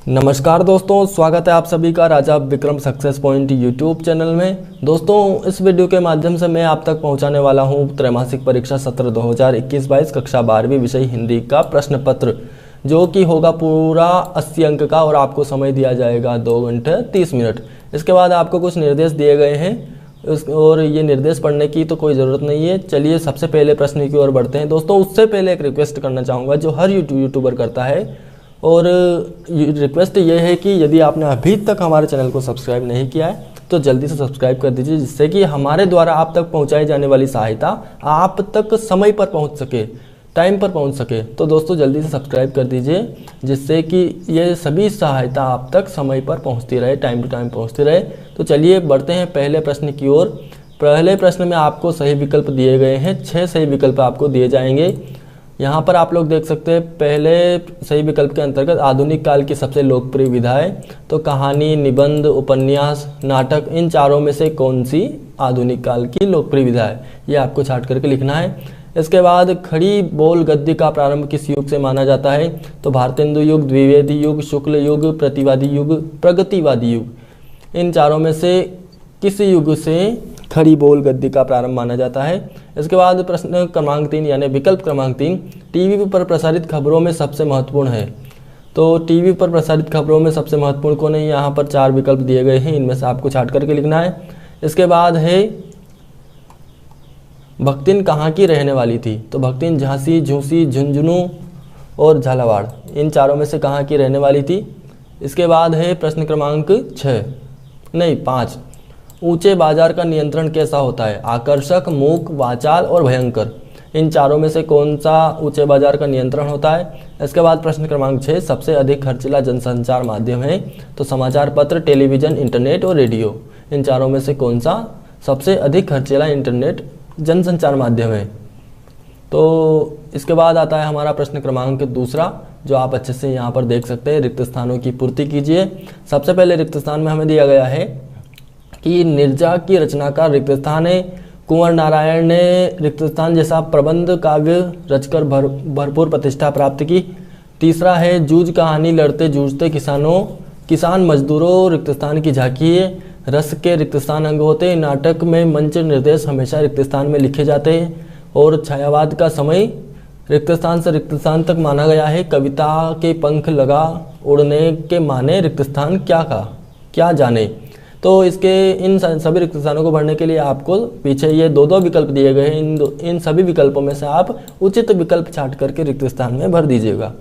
नमस्कार दोस्तों, स्वागत है आप सभी का Raja Vikram success point YouTube channel में। दोस्तों, इस वीडियो के माध्यम से मैं आप तक पहुंचाने वाला हूं त्रैमासिक परीक्षा सत्र 2021-22 कक्षा 12वीं विषय हिंदी का प्रश्न पत्र, जो कि होगा पूरा 80 अंक का और आपको समय दिया जाएगा 2 घंटे 30 मिनट। इसके बाद आपको कुछ निर्देश दिए गए हैं और ये निर्देश पढ़ने की तो कोई ज़रूरत नहीं है। चलिए सबसे पहले प्रश्न की ओर बढ़ते हैं। दोस्तों, उससे पहले एक रिक्वेस्ट करना चाहूँगा जो हर यूट्यूबर करता है, और रिक्वेस्ट ये है कि यदि आपने अभी तक हमारे चैनल को सब्सक्राइब नहीं किया है तो जल्दी से सब्सक्राइब कर दीजिए, जिससे कि हमारे द्वारा आप तक पहुंचाई जाने वाली सहायता आप तक समय पर पहुंच सके, टाइम पर पहुंच सके। तो दोस्तों जल्दी से सब्सक्राइब कर दीजिए, जिससे कि ये सभी सहायता आप तक समय पर पहुंचती रहे, टाइम टू टाइम पहुंचती रहे। तो चलिए बढ़ते हैं पहले प्रश्न की ओर। पहले प्रश्न में आपको सही विकल्प दिए गए हैं, 6 सही विकल्प आपको दिए जाएंगे। यहाँ पर आप लोग देख सकते हैं पहले सही विकल्प के अंतर्गत आधुनिक काल की सबसे लोकप्रिय विधाएं, तो कहानी, निबंध, उपन्यास, नाटक, इन चारों में से कौन सी आधुनिक काल की लोकप्रिय विधा है, ये आपको छाट करके लिखना है। इसके बाद खड़ी बोल गद्य का प्रारंभ किस युग से माना जाता है, तो भारतेंदु युग, द्विवेदी युग, शुक्ल युग, प्रतिवादी युग, प्रगतिवादी युग। इन चारों में से किस युग से खड़ी बोल गद्य का प्रारंभ माना जाता है। इसके बाद प्रश्न क्रमांक 3 यानी विकल्प क्रमांक 3, टीवी पर प्रसारित खबरों में सबसे महत्वपूर्ण है। तो टीवी पर प्रसारित खबरों में सबसे महत्वपूर्ण कौन है, यहाँ पर 4 विकल्प दिए गए हैं, इनमें से आपको छाट करके लिखना है। इसके बाद है भक्तिन कहाँ की रहने वाली थी, तो भक्तिन झांसी, झूंसी, झुंझुनू और झालावाड़, इन चारों में से कहाँ की रहने वाली थी। इसके बाद है प्रश्न क्रमांक 5, ऊंचे बाजार का नियंत्रण कैसा होता है, आकर्षक, मूक, वाचाल और भयंकर। इन चारों में से कौन सा ऊंचे बाजार का नियंत्रण होता है। इसके बाद प्रश्न क्रमांक 6, सबसे अधिक खर्चीला जनसंचार माध्यम है, तो समाचार पत्र, टेलीविजन, इंटरनेट और रेडियो। इन चारों में से कौन सा सबसे अधिक खर्चीला इंटरनेट जनसंचार माध्यम है। तो इसके बाद आता है हमारा प्रश्न क्रमांक 2, जो आप अच्छे से यहाँ पर देख सकते हैं। रिक्त स्थानों की पूर्ति कीजिए। सबसे पहले रिक्त स्थान में हमें दिया गया है कि निर्जा की रचना का रिक्त स्थान है। कुंवर नारायण ने रिक्त स्थान जैसा प्रबंध काव्य रचकर भरपूर प्रतिष्ठा प्राप्त की। तीसरा है जूझ कहानी, लड़ते जूझते किसान मजदूरों, रिक्त स्थान की झांकी है। रस के रिक्त स्थान अंग होते हैं। नाटक में मंच निर्देश हमेशा रिक्त स्थान में लिखे जाते हैं। और छायावाद का समय रिक्त स्थान से रिक्त स्थान तक माना गया है। कविता के पंख लगा उड़ने के माने रिक्त स्थान क्या जाने। तो इसके इन सभी रिक्त स्थानों को भरने के लिए आपको पीछे ये 2 विकल्प दिए गए हैं। इन सभी विकल्पों में से आप उचित विकल्प छाट करके रिक्त स्थान में भर दीजिएगा।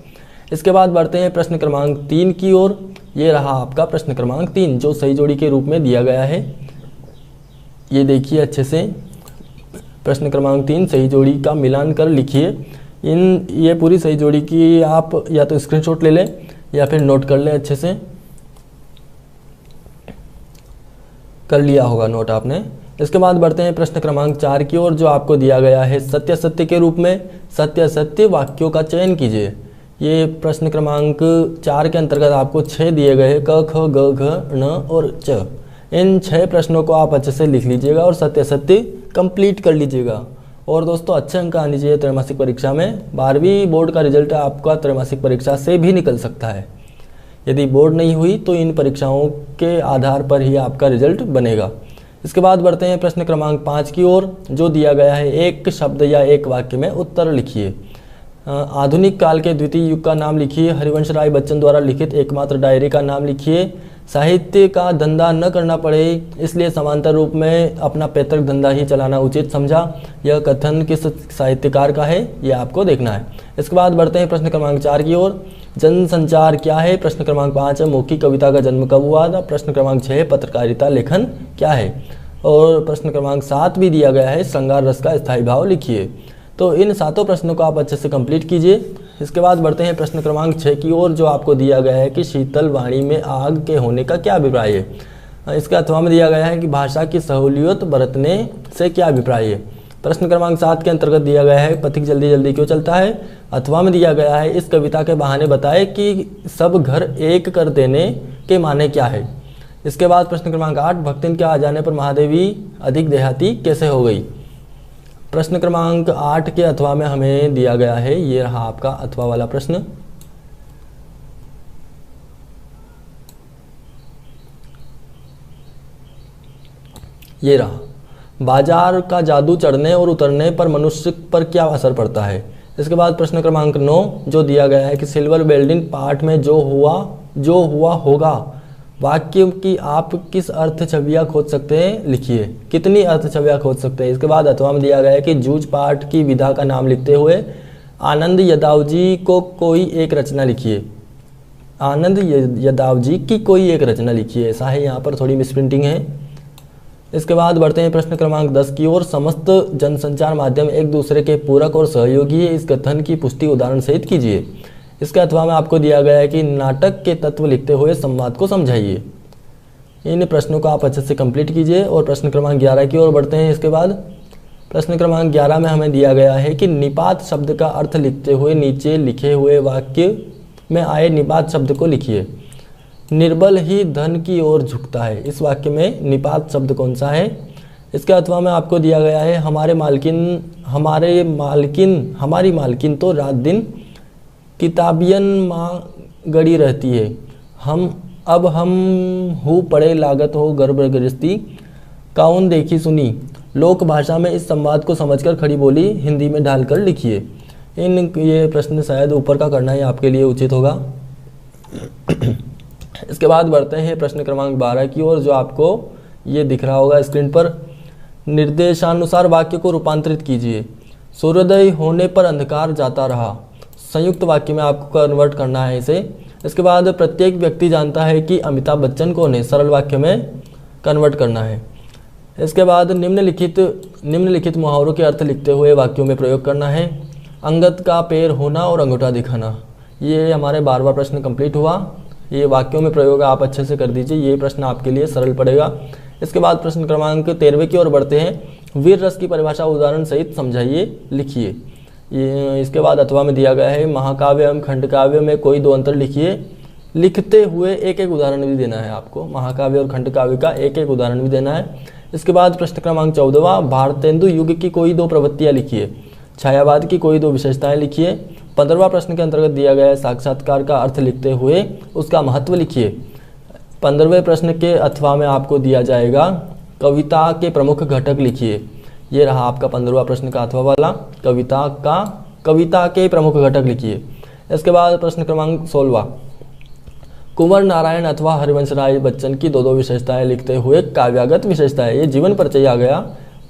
इसके बाद बढ़ते हैं प्रश्न क्रमांक 3 की ओर। ये रहा आपका प्रश्न क्रमांक 3, जो सही जोड़ी के रूप में दिया गया है। ये देखिए अच्छे से, प्रश्न क्रमांक 3 सही जोड़ी का मिलान कर लिखिए। ये पूरी सही जोड़ी की आप या तो स्क्रीनशॉट ले लें या फिर नोट कर लें, अच्छे से कर लिया होगा नोट आपने। इसके बाद बढ़ते हैं प्रश्न क्रमांक 4 की ओर, जो आपको दिया गया है सत्य सत्य के रूप में। सत्य असत्य वाक्यों का चयन कीजिए। ये प्रश्न क्रमांक 4 के अंतर्गत आपको 6 दिए गए हैं, क, ख, ग, घ, ण और च। इन 6 प्रश्नों को आप अच्छे से लिख लीजिएगा और सत्य सत्य कंप्लीट कर लीजिएगा। और दोस्तों अच्छे अंक आने चाहिए त्रैमासिक परीक्षा में। 12वीं बोर्ड का रिजल्ट आपका त्रैमासिक परीक्षा से भी निकल सकता है। यदि बोर्ड नहीं हुई तो इन परीक्षाओं के आधार पर ही आपका रिजल्ट बनेगा। इसके बाद बढ़ते हैं प्रश्न क्रमांक 5 की ओर, जो दिया गया है एक शब्द या एक वाक्य में उत्तर लिखिए। आधुनिक काल के द्वितीय युग का नाम लिखिए। हरिवंश राय बच्चन द्वारा लिखित एकमात्र डायरी का नाम लिखिए। साहित्य का धंधा न करना पड़े, इसलिए समांतर रूप में अपना पैतृक धंधा ही चलाना उचित समझा। यह कथन किस साहित्यकार का है, यह आपको देखना है। इसके बाद बढ़ते हैं प्रश्न क्रमांक 4 की ओर। जनसंचार क्या है। प्रश्न क्रमांक 5 है मौखिक कविता का जन्म कब हुआ था। प्रश्न क्रमांक 6 पत्रकारिता लेखन क्या है। और प्रश्न क्रमांक 7 भी दिया गया है श्रृंगार रस का स्थायी भाव लिखिए। तो इन 7 प्रश्नों को आप अच्छे से कंप्लीट कीजिए। इसके बाद बढ़ते हैं प्रश्न क्रमांक 6 की ओर, जो आपको दिया गया है कि शीतल वाणी में आग के होने का क्या अभिप्राय है। इसके अथवा में दिया गया है कि भाषा की सहूलियत बरतने से क्या अभिप्राय है। प्रश्न क्रमांक 7 के अंतर्गत दिया गया है पथिक जल्दी जल्दी क्यों चलता है। अथवा में दिया गया है इस कविता के बहाने बताए कि सब घर एक कर देने के माने क्या है। इसके बाद प्रश्न क्रमांक 8, भक्तिन के आ जाने पर महादेवी अधिक देहाती कैसे हो गई। प्रश्न क्रमांक 8 के अथवा में हमें दिया गया है, ये रहा आपका अथवा वाला प्रश्न। ये रहा। बाजार का जादू चढ़ने और उतरने पर मनुष्य पर क्या असर पड़ता है। इसके बाद प्रश्न क्रमांक 9 जो दिया गया है कि सिल्वर वेल्डिंग पाठ में जो हुआ होगा वाक्य की आप किस अर्थ छवियाँ खोज सकते हैं, लिखिए। कितनी अर्थ छवियाँ खोज सकते हैं। इसके बाद अथवा में दिया गया है कि जूझ पाठ की विधा का नाम लिखते हुए आनंद यादवजी को कोई एक रचना लिखिए। आनंद यादवजी की कोई एक रचना लिखिए। ऐसा है, यहाँ पर थोड़ी मिसप्रिंटिंग है। इसके बाद बढ़ते हैं प्रश्न क्रमांक 10 की ओर। समस्त जनसंचार माध्यम एक दूसरे के पूरक और सहयोगी है, इस कथन की पुष्टि उदाहरण सहित कीजिए। इसके अथवा में आपको दिया गया है कि नाटक के तत्व लिखते हुए संवाद को समझाइए। इन प्रश्नों को आप अच्छे से कंप्लीट कीजिए और प्रश्न क्रमांक 11 की ओर बढ़ते हैं। इसके बाद प्रश्न क्रमांक 11 में हमें दिया गया है कि निपात शब्द का अर्थ लिखते हुए नीचे लिखे हुए वाक्य में आए निपात शब्द को लिखिए। निर्बल ही धन की ओर झुकता है, इस वाक्य में निपात शब्द कौन सा है। इसके अथवा में आपको दिया गया है हमारी मालकिन तो रात दिन किताबियन माँ गड़ी रहती है। हम हूँ पड़े लागत हो गर्भ गृहस्थी काउन देखी सुनी। लोक भाषा में इस संवाद को समझकर खड़ी बोली हिंदी में ढालकर लिखिए। ये प्रश्न शायद ऊपर का करना ही आपके लिए उचित होगा। इसके बाद बढ़ते हैं प्रश्न क्रमांक 12 की ओर, जो आपको ये दिख रहा होगा स्क्रीन पर। निर्देशानुसार वाक्य को रूपांतरित कीजिए। सूर्योदय होने पर अंधकार जाता रहा, संयुक्त वाक्य में आपको कन्वर्ट करना है इसे। इसके बाद प्रत्येक व्यक्ति जानता है कि अमिताभ बच्चन कौन है, सरल वाक्य में कन्वर्ट करना है। इसके बाद निम्नलिखित मुहावरों के अर्थ लिखते हुए वाक्यों में प्रयोग करना है। अंगद का पैर होना और अंगूठा दिखाना, ये हमारे 12वां प्रश्न कंप्लीट हुआ। ये वाक्यों में प्रयोग आप अच्छे से कर दीजिए, ये प्रश्न आपके लिए सरल पड़ेगा। इसके बाद प्रश्न क्रमांक 13 की ओर बढ़ते हैं। वीर रस की परिभाषा उदाहरण सहित समझाइए, लिखिए। ये इसके बाद अथवा में दिया गया है महाकाव्य एवं खंडकाव्य में कोई दो अंतर लिखिए। लिखते हुए एक एक उदाहरण भी देना है आपको, महाकाव्य और खंडकाव्य का एक एक उदाहरण भी देना है। इसके बाद प्रश्न क्रमांक 14वां, भारतेंदु युग की कोई दो प्रवृत्तियाँ लिखिए। छायावाद की कोई दो विशेषताएं लिखिए। 15वां प्रश्न के अंतर्गत दिया गया है साक्षात्कार का अर्थ लिखते हुए उसका महत्व लिखिए। 15वें प्रश्न के अथवा में आपको दिया जाएगा कविता के प्रमुख घटक लिखिए। ये रहा आपका 15वां प्रश्न का अथवा वाला, कविता के प्रमुख घटक लिखिए। इसके बाद प्रश्न क्रमांक 16वां, कुंवर नारायण अथवा हरिवंश राय बच्चन की दो विशेषताएं लिखते हुए काव्यागत विशेषताएं। ये जीवन परिचय आ गया,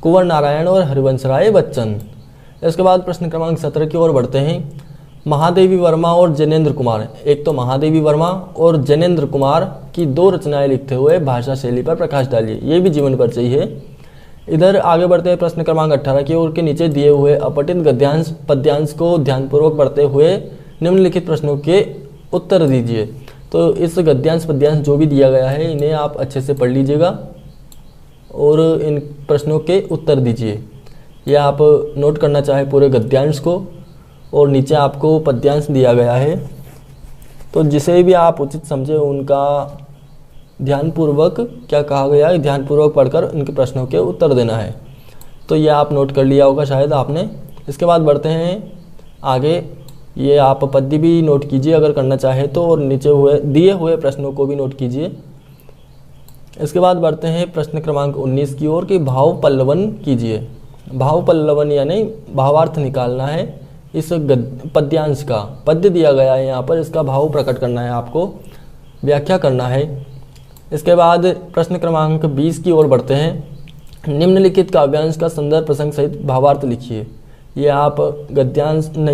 कुंवर नारायण और हरिवंश राय बच्चन। इसके बाद प्रश्न क्रमांक 17 की ओर बढ़ते हैं। महादेवी वर्मा और जैनेन्द्र कुमार, एक तो महादेवी वर्मा और जैनेन्द्र कुमार की दो रचनाएं लिखते हुए भाषा शैली पर प्रकाश डालिए। ये भी जीवन परिचय है। इधर आगे बढ़ते हैं प्रश्न क्रमांक 18 की ओर। के नीचे दिए हुए अपठित गद्यांश पद्यांश को ध्यानपूर्वक पढ़ते हुए निम्नलिखित प्रश्नों के उत्तर दीजिए। तो इस गद्यांश पद्यांश जो भी दिया गया है इन्हें आप अच्छे से पढ़ लीजिएगा और इन प्रश्नों के उत्तर दीजिए। यह आप नोट करना चाहे पूरे गद्यांश को, और नीचे आपको पद्यांश दिया गया है, तो जिसे भी आप उचित समझे उनका ध्यानपूर्वक, क्या कहा गया है, ध्यानपूर्वक पढ़कर उनके प्रश्नों के उत्तर देना है। तो ये आप नोट कर लिया होगा शायद आपने। इसके बाद बढ़ते हैं आगे। ये आप पद्य भी नोट कीजिए अगर करना चाहे तो, और नीचे दिए हुए प्रश्नों को भी नोट कीजिए। इसके बाद बढ़ते हैं प्रश्न क्रमांक 19 की ओर कि भाव पल्लवन कीजिए। भाव पल्लवन यानी भावार्थ निकालना है इस पद्यांश का। पद्य दिया गया है यहाँ पर, इसका भाव प्रकट करना है आपको, व्याख्या करना है। इसके बाद प्रश्न क्रमांक 20 की ओर बढ़ते हैं। निम्नलिखित काव्यांश का संदर्भ प्रसंग सहित भावार्थ लिखिए। ये आप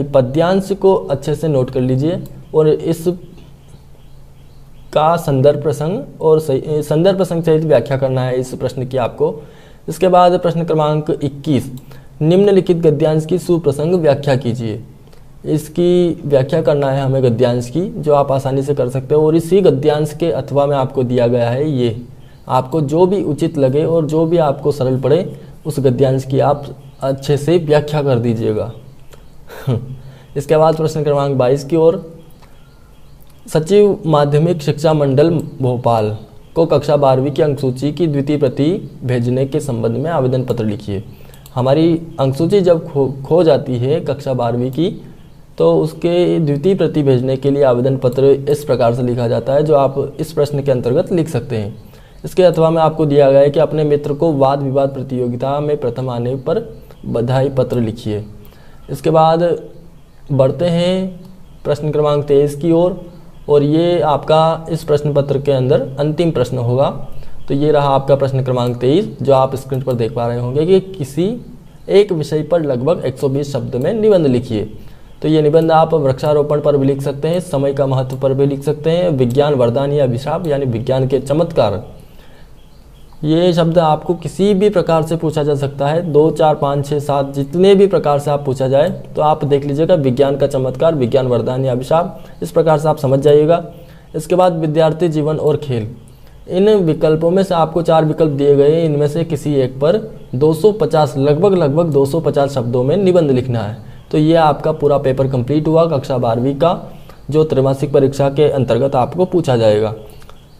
पद्यांश को अच्छे से नोट कर लीजिए और इस का संदर्भ प्रसंग और संदर्भ प्रसंग सहित व्याख्या करना है इस प्रश्न की आपको। इसके बाद प्रश्न क्रमांक 21, निम्नलिखित गद्यांश की सुप्रसंग व्याख्या कीजिए। इसकी व्याख्या करना है हमें गद्यांश की, जो आप आसानी से कर सकते हो। और इसी गद्यांश के अथवा में आपको दिया गया है, ये आपको जो भी उचित लगे और जो भी आपको सरल पड़े उस गद्यांश की आप अच्छे से व्याख्या कर दीजिएगा। इसके बाद प्रश्न क्रमांक 22 की ओर, सचिव माध्यमिक शिक्षा मंडल भोपाल को कक्षा 12वीं की अंकसूची की द्वितीय प्रति भेजने के संबंध में आवेदन पत्र लिखिए। हमारी अंकसूची जब खो जाती है कक्षा 12वीं की, तो उसके द्वितीय प्रति भेजने के लिए आवेदन पत्र इस प्रकार से लिखा जाता है, जो आप इस प्रश्न के अंतर्गत लिख सकते हैं। इसके अथवा में आपको दिया गया है कि अपने मित्र को वाद विवाद प्रतियोगिता में प्रथम आने पर बधाई पत्र लिखिए। इसके बाद बढ़ते हैं प्रश्न क्रमांक 23 की ओर, और ये आपका इस प्रश्न पत्र के अंदर अंतिम प्रश्न होगा। तो ये रहा आपका प्रश्न क्रमांक 23, जो आप स्क्रीन पर देख पा रहे होंगे कि किसी एक विषय पर लगभग 120 शब्द में निबंध लिखिए। तो ये निबंध आप वृक्षारोपण पर भी लिख सकते हैं, समय का महत्व पर भी लिख सकते हैं, विज्ञान वरदान या अभिशाप यानी विज्ञान के चमत्कार, ये शब्द आपको किसी भी प्रकार से पूछा जा सकता है। 2, 4, 5, 6, 7 जितने भी प्रकार से आप पूछा जाए तो आप देख लीजिएगा, विज्ञान का चमत्कार, विज्ञान वरदान या अभिशाप, इस प्रकार से आप समझ जाइएगा। इसके बाद विद्यार्थी जीवन और खेल, इन विकल्पों में से आपको 4 विकल्प दिए गए हैं, इनमें से किसी एक पर 250 लगभग 250 शब्दों में निबंध लिखना है। तो ये आपका पूरा पेपर कंप्लीट हुआ कक्षा 12वीं का, जो त्रैमासिक परीक्षा के अंतर्गत आपको पूछा जाएगा।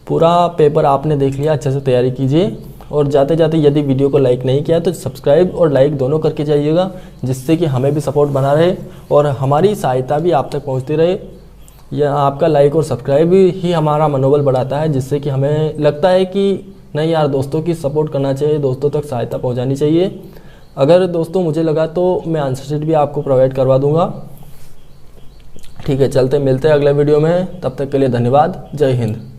पूरा पेपर आपने देख लिया, अच्छे से तैयारी कीजिए, और जाते जाते यदि वीडियो को लाइक नहीं किया तो सब्सक्राइब और लाइक दोनों करके जाइएगा, जिससे कि हमें भी सपोर्ट बना रहे और हमारी सहायता भी आप तक पहुंचती रहे। यह आपका लाइक और सब्सक्राइब ही हमारा मनोबल बढ़ाता है, जिससे कि हमें लगता है कि नहीं यार, दोस्तों की सपोर्ट करना चाहिए, दोस्तों तक सहायता पहुँचानी चाहिए। अगर दोस्तों मुझे लगा तो मैं आंसर शीट भी आपको प्रोवाइड करवा दूँगा। ठीक है, चलते मिलते हैं अगले वीडियो में, तब तक के लिए धन्यवाद। जय हिंद।